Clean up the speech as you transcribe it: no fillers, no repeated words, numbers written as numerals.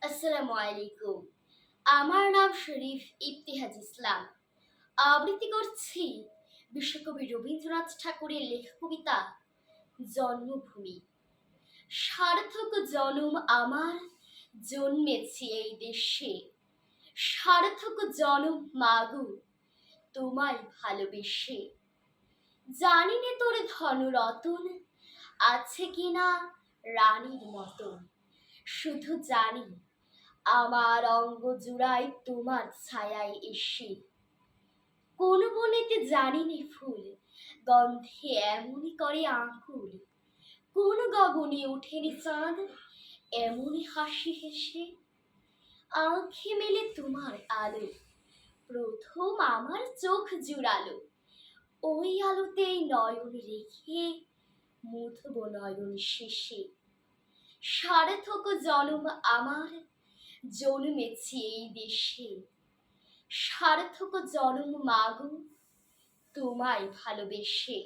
আসসালামু আলাইকুম। আমার নাম শরীফ ইফতিহাজ ইসলাম। আবৃত্তি করছি বিশ্বকবি রবীন্দ্রনাথ ঠাকুরের লেখা কবিতা জন্মভূমি। সার্থক জনম আমার, জন্মেছি এই দেশে। সার্থক জনম মাগো, তোমায় ভালোবেসে। জানি নে তোর ধনরতন আছে কিনা রানীর মতন, শুধু জানি আমার অঙ্গ জুড়ায় তোমার ছায়ায় এসে। কোন বনেতে জানি নে ফুল গন্ধে এমনই করে আকুল, কোন গগনে ওঠেনি চাঁদ এমনই হাসি হেসে। আঁখে মেলে তোমার আলো প্রথম আমার চোখ জুড়ালো, ওই আলোতেই নয়ন রেখে মুছব নয়ন শেষে। সার্থক জনম আমার, জন্মেছি এই দেশে। সার্থক জনম মাগো, তোমায় ভালোবেসে।